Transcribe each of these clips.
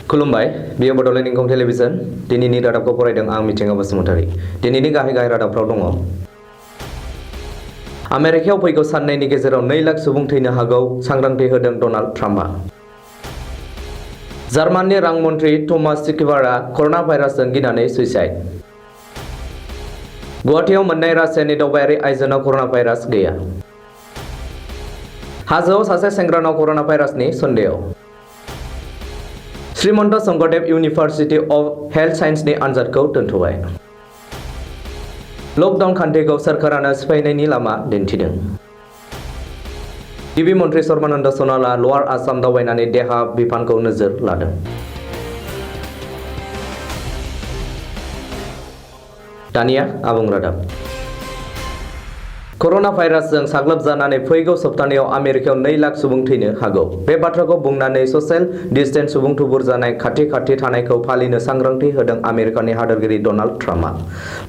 खुलुमबाय बियो बड'लेण्ड इंखं टेलिभिजन दिनैनि रादाबखौ फरायदों आं मिथिंगा बसुमतारी दिनैनि गाहाय रादाबफ्राव दङ आमेरिकायाव फैगौ साननैनि गेजेराव 2 लाख सुबुं थैनो हागौ सांग्रांथि होदों डनाल्ड ट्राम्पआ जार्माननि रां मन्थ्रि थमास स्किबारआ कर'ना भाइरासजों गिनानै सुइसाइड गुवाहाटीयाव मोननाय रासियानि दावबायारि आइजोनाव कर'ना भाइरास गैया हाजोआव सासे सेंग्रानाव कर'ना भाइरासनि सन्देह श्रीमन्त शंकरदेव इउनिभार्सिटी अफ हेल्थ साइन्सनि आनजादखौ दोनथ'बाय लकडाउन खान्थिखौ सोरखारानो सिफायनायनि लामा दिन्थिदों गिबि मन्थ्रि सर्बानन्द सनालआ लवार आसाम दावबायनानै देहा बिफानखौ नोजोर लादों दानिया आबुं रादाब कर'ना भाइरासजों साग्लोबजानानै फैगौ सप्तायाव आमेरिकायाव 2 लाख सुबुं थैनो हागौ बे बाथ्राखौ बुंनानै ससियेल डिस्टेन्स सुबुं थुबुर जानाय खाथि थानायखौ फालिनो सांग्रांथि होदों आमेरिकानि हादोरगिरि डनाल्ड ट्राम्पआ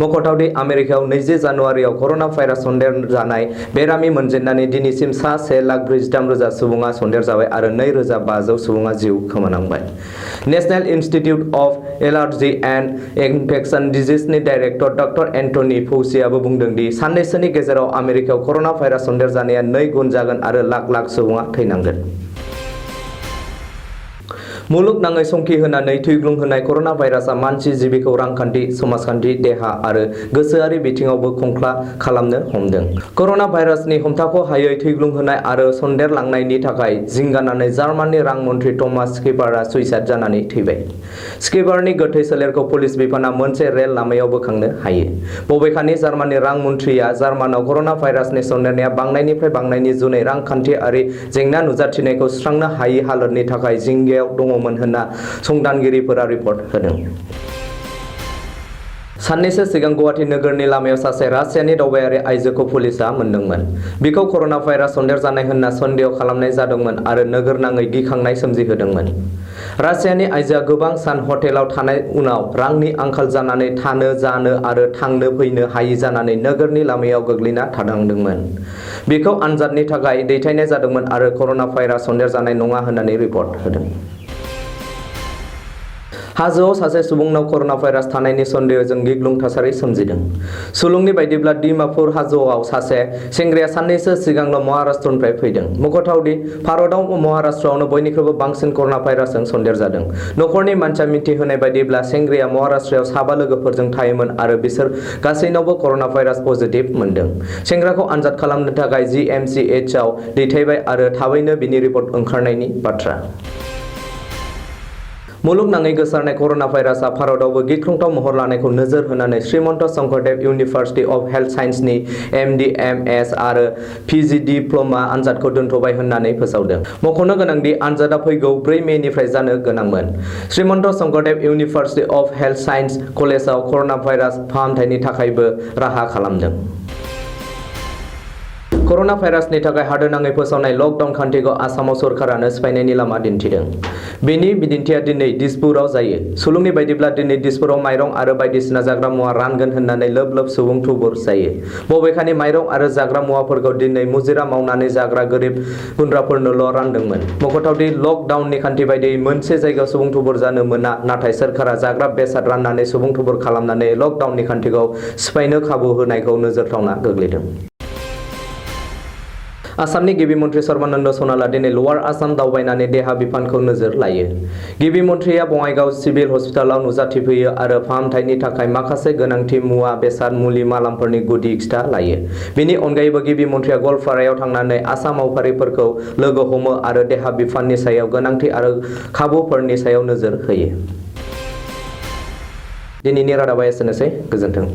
मख'थावदि आमेरिकायाव 20 जानुवारियाव कर'ना भाइरास सन्देरजानाय बेरामि मोनजेननानै दिनैसिम सा 1,43,000 सुबुङा सन्देरजाबाय आरो 2,500 सुबुङा जिउ खोमानांबाय national institute of allergy and infection डिजिजनि डाइरेक्टर डक्टर एन्टनी फौचिआबो बुंदों दि साननैसोनि गेजेराव आमेरिकायाव कर'ना भाइरास सन्देरजानाया 2 गुन जागोन आरो लाख सुबुङा थैनांगोन मुलुगनाङै संखि होनानै थैग्लुंहोनाय कर'ना भाइरासआ मानसि जिबिखौ रांखान्थि समाजखान्थि देहा आरो गोसोआरि बिथिङावबो खंख्ला खालामनो हमदों कर'ना भाइरासनि हमथाखौ हायै थैग्लुंहोनाय आरो सन्देरलांनायनि थाखाय जिंगानानै जार्माननि रां मन्थ्रि थमास स्किबारआ सुइसाइड जानानै थैबाय स्किबारनि गोथै सोलेरखौ पुलिस बिफाना मोनसे रेल लामायाव बोखांनो हायो बबेखानि जार्माननि रां मन्थ्रिया जार्मानाव कर'ना भाइरासनि सन्देरनाया बांनायनिफ्राय बांनायनि जुनै रांखान्थियारि जेंना नुजाथिनायखौ सुस्रांनो हायै हालोदनि थाखाय जिंगायाव दङ होनना संदानगिरिफोरा रिपर्ट होदों साननैसो सिगां गुवाहाटी नोगोरनि लामायाव सासे रासियानि दावबायारि आइजोखौ पुलिसआ मोनदोंमोन बिखौ कर'ना भाइरास सन्देरजानाय होनना सन्देह खालामनाय जादोंमोन आरो नोगोरनाङै गिखांनाय सोमजिहोदोंमोन रासियानि आइजोआ गोबां सान हटेलाव थानाय उनाव रांनि आंखाल जानानै थानो जानो आरो थांनो फैनो हायि जानानै नोगोरनि लामायाव गोग्लैना थानांदोंमोन बिखौ आनजादनि थाखाय दैथायनाय जादोंमोन आरो कर'ना भाइरास सन्देरजानाय नङा होननानै रिपर्ट होदों हाजोआव सासे सुबुंनाव कर'ना भाइरास थानायनि सन्देहजों गिग्लुं थासारि सोमजिदों सुलुंनि बायदिब्ला डिमापुर हाजोआव सासे सेंग्राया साननैसो सिगांल' महाराष्ट्रनिफ्राय फैदों मख'थावदि भारतआव महाराष्ट्रआवनो बयनिख्रुइबो बांसिन कर'ना भाइरासजों सन्देरजादों नखरनि मानसिया मिथिहोनाय बायदिब्ला सेंग्राया महाराष्ट्रआव 7 लोगोफोरजों थायोमोन आरो बिसोर गासैनावबो कर'ना भाइरास पजिटिभ मोनदों सेंग्राखौ आनजाद खालामनो थाखाय GMCHआव दैथायबाय आरो थाबैनो बिनि रिपर्ट ओंखारनायनि बाथ्रा मुलुगनाङै गोसारनाय कर'ना भाइरासआ भारतआवबो गिख्रंथाव महर लानायखौ नोजोर होनानै Srimanta Sankardev university of health साइन्सनि MD MS आरो PG डिप्ल'मा आनजादखौ दोनथ'बाय होननानै फोसावदों मख'नो गोनांदि आनजादा फैगौ 4 मेनिफ्राय जानो गोनांमोन श्रीमन्त Sankardev university of health science कलेजाव कर'ना भाइरास फाहामथायनि थाखायबो राहा खालामदों कर'ना भाइरासनि थाखाय हादोरनाङै फोसावनाय लकडाउन खान्थिखौ आसामाव सरकारानो सिफायनायनि लामा दिन्थिदों बेनि बिदिन्थिया दिनै दिसपुराव जायो सुलुंनि बायदिब्ला दिनै दिसपुराव माइरं आरो बायदिसिना जाग्रा मुवा रानगोन होननानै लोब सुबुं थुबुर जायो बबेखानि माइरं आरो जाग्रा मुवाफोरखौ दिनै मुजिरा मावनानै जाग्रा गोरिब गुन्द्राफोरनोल' रानदोंमोन मख'थावदि लकडाउननि खान्थि बायदियै मोनसे जायगायाव सुबुं थुबुर जानो मोना नाथाय सोरखारा जाग्रा बेसाद राननानै सुबुं थुबुर खालामनानै लकडाउननि खान्थिखौ सिफायनो खाबु होनायखौ नोजोरथावना गोग्लैदों आसामनि गिबि मन्थ्रि सर्बानन्द सनालआ दिनै लवार आसाम दावबायनानै देहा बिफानखौ नोजोर लायो गिबि मन्थ्रिया बङाइगाव सिभिल हस्पिटालाव नुजाथिफैयो आरो फाहामथायनि थाखाय माखासे गोनांथि मुवा बेसाद मुलि मालामफोरनि गुदि खिथा लायो बेनि अनगायैबो गिबि मन्थ्रिया गवालपारायाव थांनानै आसाम मावफारिफोरखौ लोगो हमो आरो देहा बिफाननि सायाव गोनांथि आरो खाबुफोरनि सायाव नोजोर होयो दिनैनि रादाबा एसेनोसै गोजोन्थों